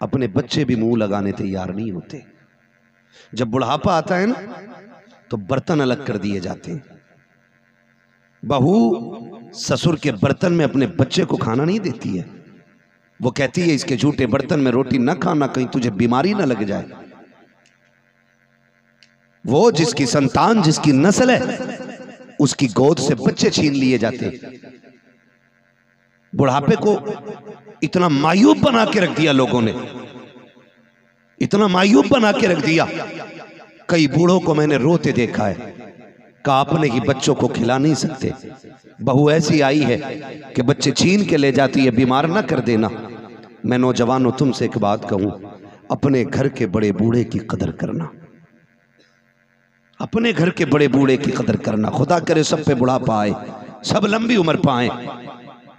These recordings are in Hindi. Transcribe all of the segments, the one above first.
अपने बच्चे भी मुंह लगाने तैयार नहीं होते। जब बुढ़ापा आता है ना तो बर्तन अलग कर दिए जाते हैं। बहू ससुर के बर्तन में अपने बच्चे को खाना नहीं देती है। वो कहती है इसके झूठे बर्तन में रोटी न खाना, कहीं तुझे बीमारी ना लग जाए। वो जिसकी संतान, जिसकी नस्ल है, उसकी गोद से बच्चे छीन लिए जाते। बुढ़ापे को इतना मायूब बना के रख दिया लोगों ने, इतना मायूब बना के रख दिया। कई बूढ़ों को मैंने रोते देखा है, कहा अपने ही बच्चों को खिला नहीं सकते। बहू ऐसी आई है कि बच्चे छीन के ले जाती है, बीमार ना कर देना। मैं नौजवानों तुमसे एक बात कहूं, अपने घर के बड़े बूढ़े की कदर करना, अपने घर के बड़े बूढ़े की कदर करना। खुदा करे सब पे बुढ़ापा आए, सब लंबी उम्र पाए,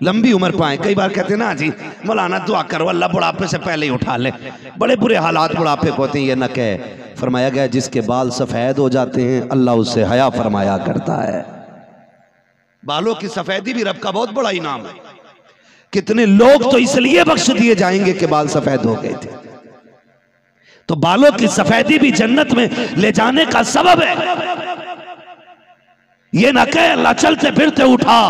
लंबी उम्र पाए। कई बार कहते ना जी मौलाना दुआ करो अल्लाह बुढ़ापे से पहले ही उठा ले, बड़े बुरे हालात बुढ़ापे को होते हैं। ये न कहे, फरमाया गया जिसके बाल सफेद हो जाते हैं अल्लाह उससे हया फरमाया करता है। बालों की सफेदी भी रब का बहुत बड़ा इनाम है। कितने लोग तो इसलिए बख्श दिए जाएंगे कि बाल सफेद हो गए थे। तो बालों की सफेदी भी जन्नत में ले जाने का सबब है। ये ना कहे अल्लाह चलते फिरते उठा,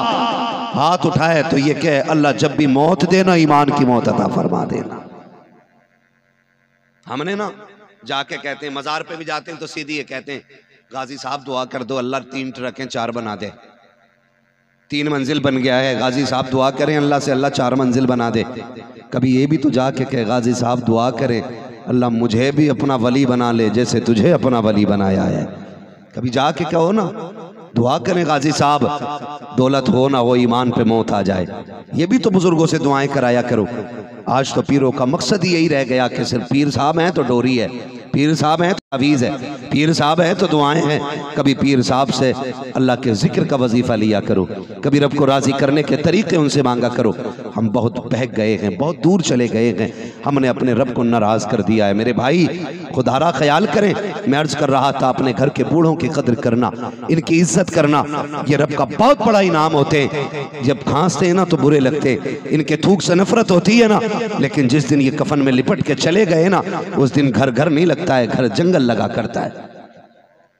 हाथ उठाए तो ये कहे अल्लाह जब भी मौत देना ईमान की मौत अता फरमा देना। हमने ना जाके कहते हैं, मजार पे भी जाते हैं तो सीधी ये कहते हैं गाजी साहब दुआ कर दो अल्लाह 3 ट्रकें 4 बना दे। 3 मंजिल बन गया है, गाजी साहब दुआ करें अल्लाह से अल्लाह 4 मंजिल बना दे। कभी ये भी तो जाके कहे गाजी साहब दुआ करें अल्लाह मुझे भी अपना वली बना ले जैसे तुझे अपना वली बनाया है। कभी जाके कहो ना दुआ करें गाजी साहब दौलत हो ना हो ईमान पे मौत आ जाए। ये भी तो बुजुर्गों से दुआएं कराया करो। आज तो पीरों का मकसद ही यही रह गया कि सिर्फ पीर साहब हैं तो डोरी है, पीर साहब हैं तो तावीज़ है, पीर साहब हैं तो दुआएं हैं। कभी पीर साहब से अल्लाह के जिक्र का वजीफा लिया करो, कभी रब को राजी करने के तरीके उनसे मांगा करो। हम बहुत बहक गए हैं, बहुत दूर चले गए हैं, हमने अपने रब को नाराज कर दिया है। मेरे भाई खुदारा ख्याल करें। मैं अर्ज कर रहा था अपने घर के बूढ़ों की कदर करना, इनकी इज्जत करना, ये रब का बहुत बड़ा इनाम होते हैं। जब खांसते हैं ना तो बुरे लगते, इनके थूक से नफरत होती है ना, लेकिन जिस दिन ये कफन में लिपट के चले गए ना उस दिन घर घर नहीं लगता है, घर जंगल लगा करता है।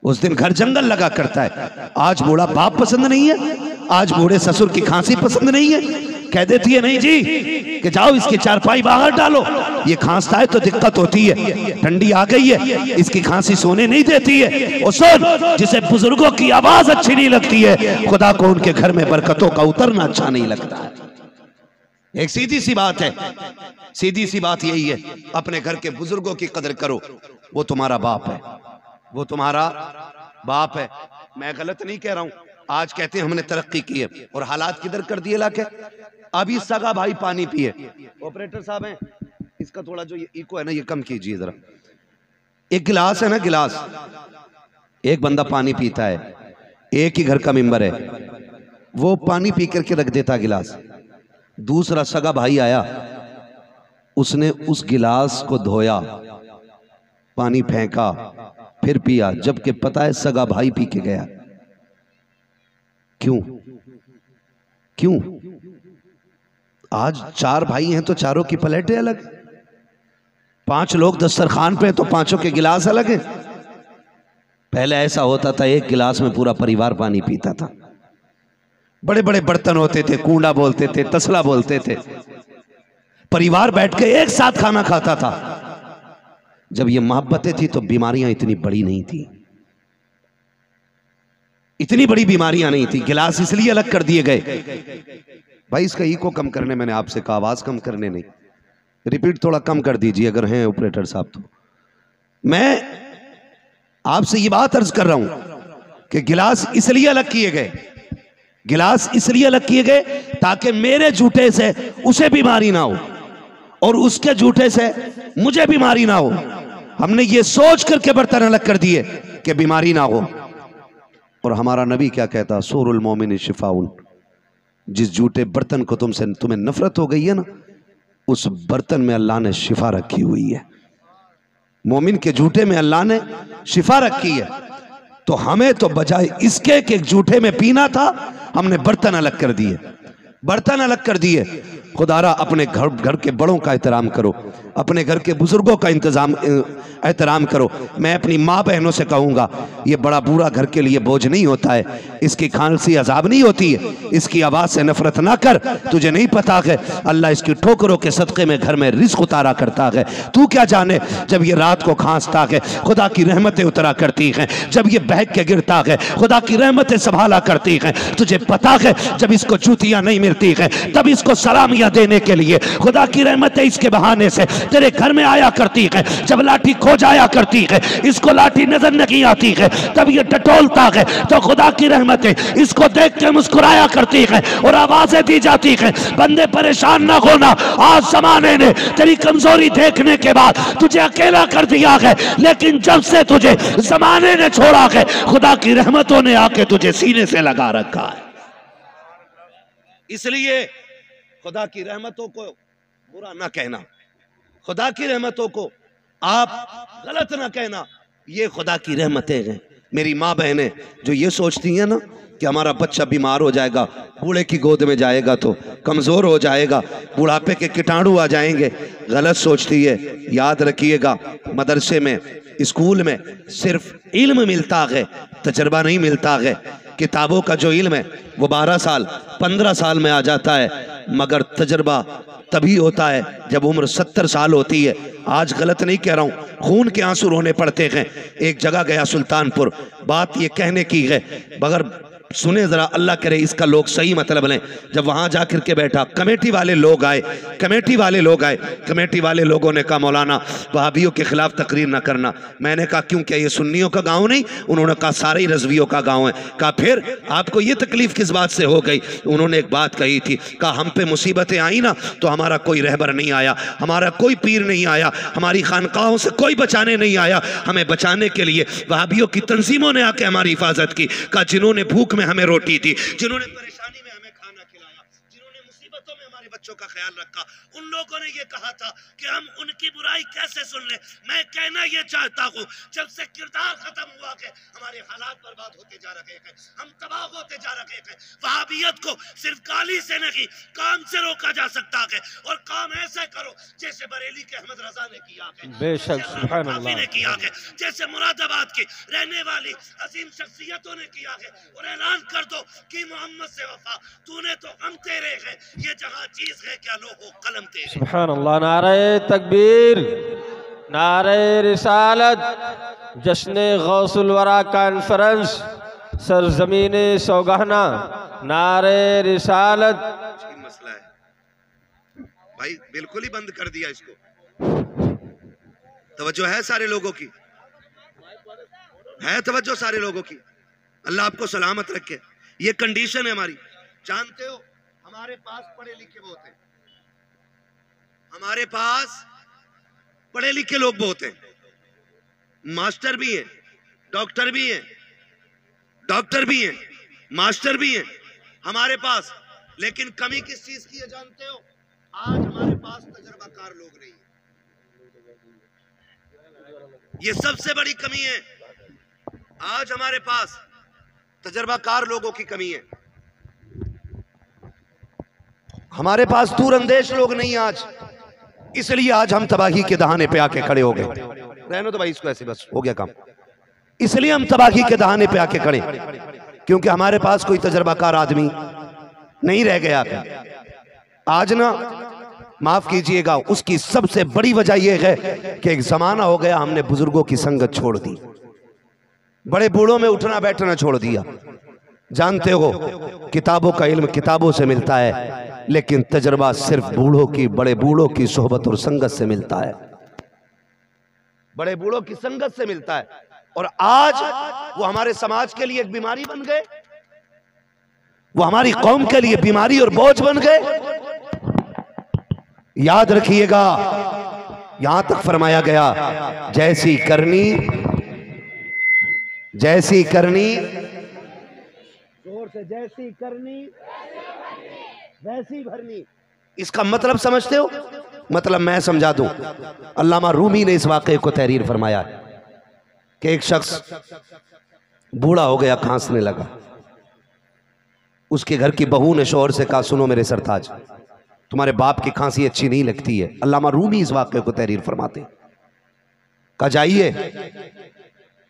उस दिन घर जंगल लगा करता है। आज बूढ़ा बाप पसंद नहीं है, आज बूढ़े ससुर की खांसी पसंद नहीं है। कह देती है नहीं जी कि जाओ इसकी चारपाई बाहर डालो, ये खांसता है तो दिक्कत होती है, ठंडी आ गई है, इसकी खांसी सोने नहीं देती है। और सुन, जिसे बुजुर्गों की आवाज अच्छी नहीं लगती है खुदा को उनके घर में बरकतों का उतरना अच्छा नहीं लगता है। एक सीधी सी बात है, सीधी सी बात यही है, अपने घर के बुजुर्गों की कदर करो। वो तुम्हारा बाप है, वो तुम्हारा बाप है। मैं गलत नहीं कह रहा हूं। आज कहते हैं हमने तरक्की की है और हालात किधर कर दिए लाके। अभी सगा भाई पानी पिए, ऑपरेटर साहब हैं इसका थोड़ा जो इको है ना ये कम कीजिए जरा। एक गिलास है ना, गिलास एक बंदा पानी पीता है, एक ही घर का मेंबर है, वो पानी पी करके रख देता गिलास। दूसरा सगा भाई आया, उसने उस गिलास को धोया, पानी फेंका, फिर पिया, जबकि पता है सगा भाई पी के गया। क्यों? क्यों? आज 4 भाई हैं तो चारों की प्लेटें अलग, 5 लोग दस्तरखान पे तो 5ों के गिलास अलग हैं। पहले ऐसा होता था एक गिलास में पूरा परिवार पानी पीता था। बड़े बड़े बर्तन होते थे, कूंडा बोलते थे, तसला बोलते थे, परिवार बैठ के एक साथ खाना खाता था। जब ये मोहब्बतें थी तो बीमारियां इतनी बड़ी नहीं थी, इतनी बड़ी बीमारियां नहीं थी। गिलास इसलिए अलग कर दिए गए। भाई इसका इको कम करने मैंने आपसे कहा, आवाज कम करने नहीं, रिपीट थोड़ा कम कर दीजिए अगर हैं ऑपरेटर साहब। तो मैं आपसे ये बात अर्ज कर रहा हूं कि गिलास इसलिए अलग किए गए, गिलास इसलिए अलग किए गए ताकि मेरे जूठे से उसे बीमारी ना हो और उसके जूठे से मुझे बीमारी ना हो। हमने ये सोच करके बर्तन अलग कर दिए कि बीमारी ना हो। और हमारा नबी क्या कहता, सूरुल मोमिन शिफाउन, जिस जूठे बर्तन को तुम्हें नफरत हो गई है ना, उस बर्तन में अल्लाह ने शिफा रखी हुई है। मोमिन के जूठे में अल्लाह ने शिफा रखी है। तो हमें तो बजाय इसके कि जूठे में पीना था, हमने बर्तन अलग कर दिए, बर्तन अलग कर दिए। खुदारा अपने घर के बड़ों का एहतराम करो, अपने घर के बुजुर्गों का एहतराम करो। मैं अपनी माँ बहनों से कहूँगा, ये बड़ा बुरा घर के लिए बोझ नहीं होता है, इसकी खांसी अजाब नहीं होती है, इसकी आवाज़ से नफरत ना कर। तुझे नहीं पता है अल्लाह इसकी ठोकरों के सदक़े में घर में रिज़्क़ उतारा करता है। तू क्या जाने जब ये रात को खांसता है खुदा की रहमतें उतरा करती हैं, जब ये बहक के गिरता है खुदा की रहमतें संभाला करती हैं। तुझे पता है जब इसको जूतियाँ नहीं मिलती हैं तब इसको सलामियाँ देने के लिए खुदा की रहमतें इसके बहाने से तेरे घर में आया करती है। जब लाठी खो जाया करती है, इसको लाठी नजर नहीं आती है, तब ये टटोलता है तो खुदा की रहमतें इसको देख के मुस्कुराया करती है और आवाजें दी जाती है, बंदे परेशान ना होना, आज जमाने ने तेरी कमजोरी देखने के बाद तुझे अकेला कर दिया है, लेकिन जब से तुझे जमाने ने छोड़ा है खुदा की रहमतों ने आके तुझे सीने से लगा रखा है। इसलिए खुदा की रहमतों को बुरा ना कहना, खुदा की रहमतों को आप गलत ना कहना, ये खुदा की रहमतें हैं। मेरी माँ बहनें जो ये सोचती हैं ना कि हमारा बच्चा बीमार हो जाएगा, बूढ़े की गोद में जाएगा तो कमज़ोर हो जाएगा, बुढ़ापे के कीटाणु आ जाएंगे, गलत सोचती है। याद रखिएगा, मदरसे में स्कूल में सिर्फ इल्म मिलता है, तजर्बा नहीं मिलता है। किताबों का जो इल्म है वो 12 साल 15 साल में आ जाता है, मगर तजर्बा तभी होता है जब उम्र 70 साल होती है। आज गलत नहीं कह रहा हूँ, खून के आंसू रोने पड़ते हैं। एक जगह गया सुल्तानपुर, बात ये कहने की है, मगर सुने जरा, अल्लाह करे इसका लोग सही मतलब लें। जब वहां जाकर के बैठा, कमेटी वाले लोग आए, कमेटी वाले लोगों ने कहा मौलाना वहाबियों के खिलाफ तकरीर ना करना। मैंने कहा क्यों, क्या ये सुन्नियों का गांव नहीं? उन्होंने कहा सारे ही रज़वियों का गांव है। कहा फिर आपको ये तकलीफ किस बात से हो गई? उन्होंने एक बात कही थी, कहा हम पे मुसीबतें आई ना तो हमारा कोई रहबर नहीं आया, हमारा कोई पीर नहीं आया, हमारी खानकाहों से कोई बचाने नहीं आया। हमें बचाने के लिए वहाबियों की तंजीमों ने आके हमारी हिफाजत की। कहा जिन्होंने भूख में हमें रोटी दी, जिन्होंने परेशानी में हमें खाना खिलाया, जिन्होंने मुसीबतों में हमारे बच्चों का ख्याल रखा, उन लोगों ने ये कहा था कि हम उनकी बुराई कैसे सुन ले। मैं कहना ये चाहता हूँ, जब से किरदार खत्म हुआ के हमारे हालात बर्बाद होते जा रहे हैं, हम तबाह होते जा रहे हैं। वहाबियत को सिर्फ गाली से नहीं, काम से रोका जा सकता है। और काम ऐसे करो जैसे बरेली के अहमद रजा ने किया है, बेशक सुभान अल्लाह ने किया है, जैसे मुरादाबाद की रहने वाली अजीम शख्सियतों ने किया है, और ऐलान कर दो कि मोहम्मद से वफा, तूने तो हम तेरे हैं, ये जगह चीज है क्या लोहो कलम तेरे। सुभान अल्लाह, नारे तकबीर, नारे रिसालत, जश्न गौसुल वरा कॉन्फ्रेंस, सरजमीन सौगहना, नारे रिसालत। मसला है भाई, बिल्कुल ही बंद कर दिया इसको। तवज्जो है सारे लोगों की, है तवज्जो सारे लोगों की। अल्लाह आपको सलामत रखे। ये कंडीशन है हमारी। जानते हो हमारे पास पढ़े लिखे बहुत हैं, हमारे पास पढ़े लिखे लोग बहुत हैं, मास्टर भी हैं, डॉक्टर भी हैं, मास्टर भी हैं हमारे पास। लेकिन कमी किस चीज की है जानते हो? आज हमारे पास तजर्बाकार लोग नहीं है, ये सबसे बड़ी कमी है। आज हमारे पास तजर्बाकार लोगों की कमी है, हमारे पास दूरअंदेश लोग नहीं आज, इसलिए आज हम तबाही के दहाने पे आके खड़े हो गए। रहने दो भाई इसको, ऐसे बस हो गया काम। इसलिए हम तबाही के दहाने पे आके खड़े, क्योंकि हमारे पास कोई तजर्बाकार आदमी नहीं रह गया। आज ना, माफ कीजिएगा, उसकी सबसे बड़ी वजह यह है कि एक जमाना हो गया हमने बुजुर्गों की संगत छोड़ दी, बड़े बूढ़ों में उठना बैठना छोड़ दिया। जानते हो किताबों का इल्म किताबों से मिलता है, लेकिन तजर्बा सिर्फ बूढ़ों की, बड़े बूढ़ों की सोहबत और संगत से मिलता है, बड़े बूढ़ों की संगत से मिलता है। और आज वो हमारे समाज के लिए एक बीमारी बन गए, वो हमारी कौम के लिए बीमारी और बोझ बन गए। याद रखिएगा, यहां तक फरमाया गया, जैसी करनी जोर से, जैसी करनी वैसी भरनी। इसका मतलब समझते हो? मतलब मैं समझा दूं। अल्लामा रूमी ने इस वाक़े को तहरीर फरमाया है कि एक शख्स बूढ़ा हो गया, खांसने लगा। उसके घर की बहू ने शौहर से कहा, सुनो मेरे सरताज, तुम्हारे बाप की खांसी अच्छी नहीं लगती है। अल्लामा रूमी इस वाक़े को तहरीर फरमाते हैं। कहा जाइए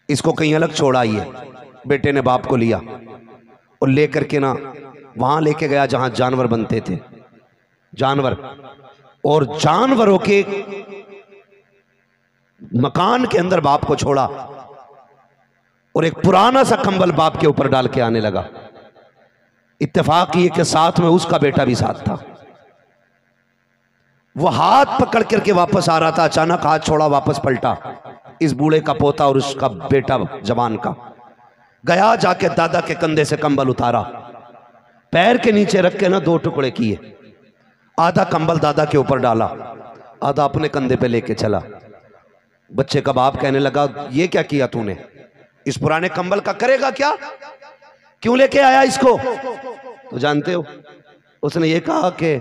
इसको कहीं अलग छोड़ाइए। बेटे ने बाप को लिया और लेकर के ना वहां लेके गया जहां जानवर बनते थे, जानवर, और जानवरों के मकान के अंदर बाप को छोड़ा और एक पुराना सा कंबल बाप के ऊपर डाल के आने लगा। इत्तेफाक ये कि साथ में उसका बेटा भी साथ था। वो हाथ पकड़ करके वापस आ रहा था, अचानक हाथ छोड़ा, वापस पलटा। इस बूढ़े का पोता और उसका बेटा जवान का गया, जाके दादा के कंधे से कंबल उतारा, पैर के नीचे रख के ना 2 टुकड़े किए। आधा कंबल दादा के ऊपर डाला, आधा अपने कंधे पे लेके चला। बच्चे का बाप कहने लगा, ये क्या किया तूने? इस पुराने कंबल का करेगा क्या? क्यों लेके आया इसको? तो जानते हो उसने ये कहा कि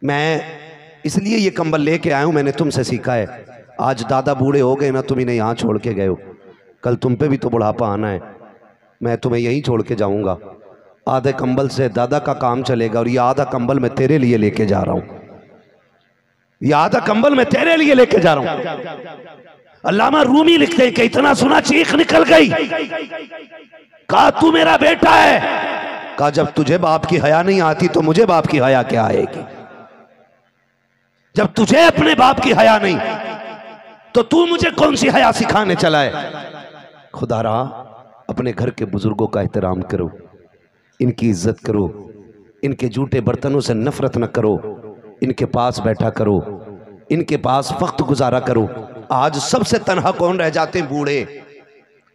मैं इसलिए ये कंबल लेके आया हूं, मैंने तुमसे सीखा है। आज दादा बूढ़े हो गए ना, तुम इन्हें यहां छोड़ के गए हो, कल तुम पे भी तो बुढ़ापा आना है, मैं तुम्हें यहीं छोड़ के जाऊंगा। आधे कंबल से दादा का काम चलेगा और ये आधा कंबल मैं तेरे लिए लेके जा रहा हूं, ये आधा कंबल मैं तेरे लिए लेके जा रहा हूं। अल्लामा रूमी लिखते हैं कि इतना सुना चीख निकल गई। कहा तू मेरा बेटा है। कहा जब तुझे बाप की हया नहीं आती तो मुझे बाप की हया क्या आएगी? जब तुझे अपने बाप की हया नहीं तो तू मुझे कौन सी हया सिखाने चला है? खुदा रहा अपने घर के बुजुर्गों का एहतराम करो, इनकी इज्जत करो, इनके जूठे बर्तनों से नफरत न करो, इनके पास बैठा करो, इनके पास वक्त गुजारा करो। आज सबसे तन्हा कौन रह जाते हैं? बूढ़े।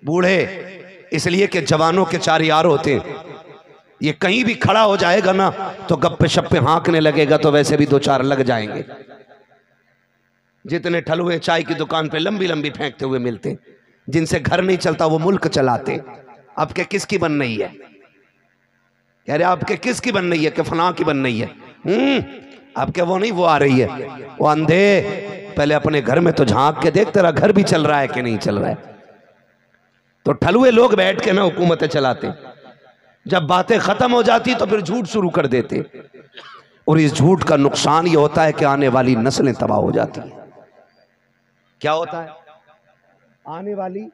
बूढ़े इसलिए कि जवानों के 4 यार होते हैं। ये कहीं भी खड़ा हो जाएगा ना तो गप्पे शप्पे हाँकने लगेगा, तो वैसे भी 2-4 लग जाएंगे। जितने ठलुए चाय की दुकान पे लंबी लंबी फेंकते हुए मिलते, जिनसे घर नहीं चलता वो मुल्क चलाते। आपके किसकी बन रही है? कह रहे आपके किसकी बन रही है? कि फलां की बन रही है। आपके वो नहीं, वो आ रही है। वो अंधे, पहले अपने घर में तो झांक के देख तेरा घर भी चल रहा है कि नहीं चल रहा है। तो ठलुए लोग बैठ के ना हुकूमतें चलाते, जब बातें खत्म हो जाती तो फिर झूठ शुरू कर देते, और इस झूठ का नुकसान ये होता है कि आने वाली नस्लें तबाह हो जाती हैं। क्या होता है? आने वाली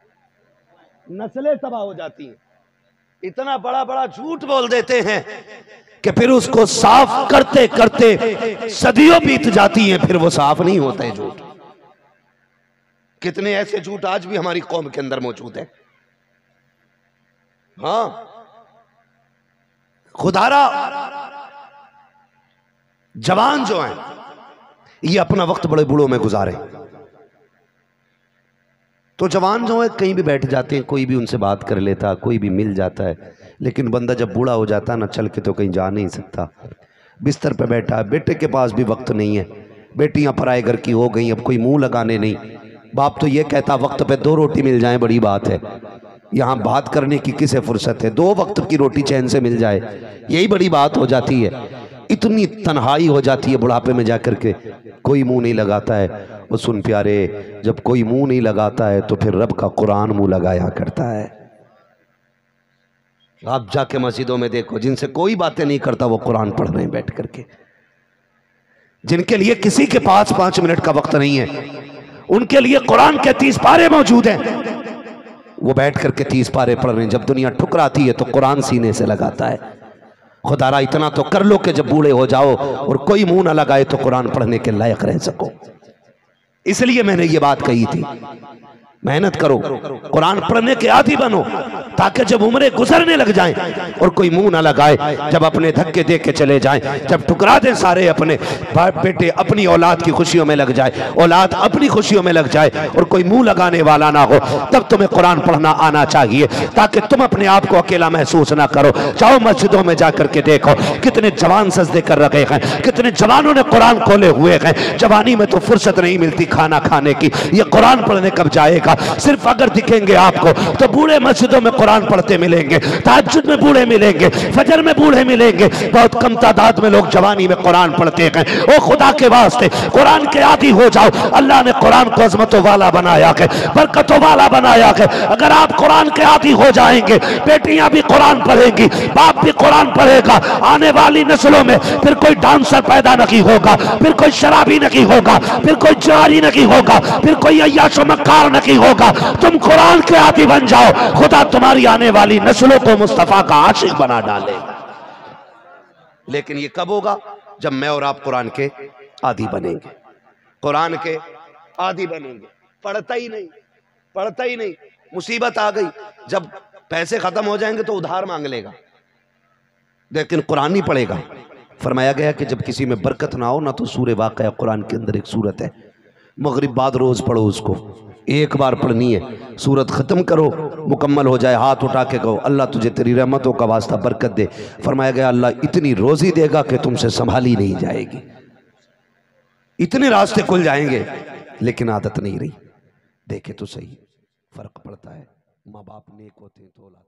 नस्लें तबाह हो जाती हैं। इतना बड़ा बड़ा झूठ बोल देते हैं कि फिर उसको साफ करते करते सदियों बीत जाती हैं, फिर वो साफ नहीं होता है झूठ। कितने ऐसे झूठ आज भी हमारी कौम के अंदर मौजूद है। हाँ खुदारा जवान जो हैं ये अपना वक्त बड़े बूढ़ों में गुजारे, तो जवान जो है कहीं भी बैठ जाते हैं, कोई भी उनसे बात कर लेता, कोई भी मिल जाता है। लेकिन बंदा जब बूढ़ा हो जाता है ना, चल के तो कहीं जा नहीं सकता, बिस्तर पे बैठा है। बेटे के पास भी वक्त नहीं है, बेटियां पराए घर की हो गई, अब कोई मुंह लगाने नहीं। बाप तो ये कहता वक्त पे 2 रोटी मिल जाए बड़ी बात है, यहाँ बात करने की किसे फुर्सत है? 2 वक्त की रोटी चैन से मिल जाए, यही बड़ी बात हो जाती है। इतनी तन्हाई हो जाती है बुढ़ापे में जाकर के, कोई मुंह नहीं लगाता है। वो सुन प्यारे, जब कोई मुंह नहीं लगाता है तो फिर रब का कुरान मुंह लगाया करता है। आप जाके मस्जिदों में देखो, जिनसे कोई बातें नहीं करता वो कुरान पढ़ रहे हैं बैठ करके। जिनके लिए किसी के पास 5 मिनट का वक्त नहीं है, उनके लिए कुरान के 30 पारे मौजूद हैं, वो बैठ करके 30 पारे पढ़ रहे हैं। जब दुनिया ठुकराती है तो कुरान सीने से लगाता है। खुदारा इतना तो कर लो कि जब बूढ़े हो जाओ और कोई मुंह ना लगाए तो कुरान पढ़ने के लायक रह सको। इसलिए मैंने ये बात कही थी, मेहनत करो, कुरान पढ़ने के आदी बनो, ताकि जब उम्रें गुजरने लग जाएं और कोई मुंह ना लगाए, जब अपने धक्के दे के चले जाएं, जब टुकरा दें सारे अपने बाप बेटे, अपनी औलाद की खुशियों में लग जाए, औलाद अपनी खुशियों में लग जाए और कोई मुंह लगाने वाला ना हो, तब तुम्हें कुरान पढ़ना आना चाहिए, ताकि तुम अपने आप को अकेला महसूस ना करो। जाओ मस्जिदों में जाकर के देखो, कितने जवान सजदे कर रखे हैं, कितने जवानों ने कुरान खोले हुए हैं। जवानी में तो फुर्सत नहीं मिलती खाना खाने की, ये कुरान पढ़ने कब जाएगा? जाएगा। सिर्फ अगर दिखेंगे आपको तो बूढ़े मस्जिदों में कुरान पढ़ते मिलेंगे, तहज्जुद में बूढ़े मिलेंगे, फजर में बूढ़े मिलेंगे, बहुत कम तादाद में लोग जवानी में कुरान पढ़ते हैं। ओ खुदा के वास्ते कुरान के आदी हो जाओ। अल्लाह ने कुरान को अजमतों वाला बनाया है, बरकतों वाला बनाया है। अगर आप कुरान के आदी हो जाएंगे, बेटियां भी कुरान पढ़ेंगी, बाप भी कुरान पढ़ेगा, आने वाली नस्लों में फिर कोई डांसर पैदा नहीं होगा, फिर कोई शराबी नहीं होगा, फिर कोई जारी नहीं होगा, फिर कोई अय्याशो मक्कार नहीं होगा। तुम कुरान के आदी बन जाओ, खुदा तुम्हारी आने वाली नस्लों को मुस्तफा का आशिक बना डालेगा। लेकिन ये कब होगा? जब मैं और आप कुरान के आदी बनेंगे, कुरान के आदी बनेंगे। पढ़ता ही नहीं, पढ़ता ही नहीं, मुसीबत आ गई। जब पैसे खत्म हो जाएंगे तो उधार मांग लेगा, लेकिन कुरान नहीं पढ़ेगा। फरमाया गया कि जब किसी में बरकत ना हो ना, तो सूरह वाक़या कुरान के अंदर एक सूरत है, मगरिब बाद रोज पढ़ो उसको, एक बार पढ़नी है, सूरत ख़त्म करो, मुकम्मल हो जाए, हाथ उठा के कहो अल्लाह तुझे तेरी रहमतों का वास्ता बरकत दे। फरमाया गया अल्लाह इतनी रोज़ी देगा कि तुमसे संभाली नहीं जाएगी, इतने रास्ते खुल जाएंगे, लेकिन आदत नहीं रही। देखे तो सही फ़र्क पड़ता है। माँ बाप नेक होते हैं तो औलाद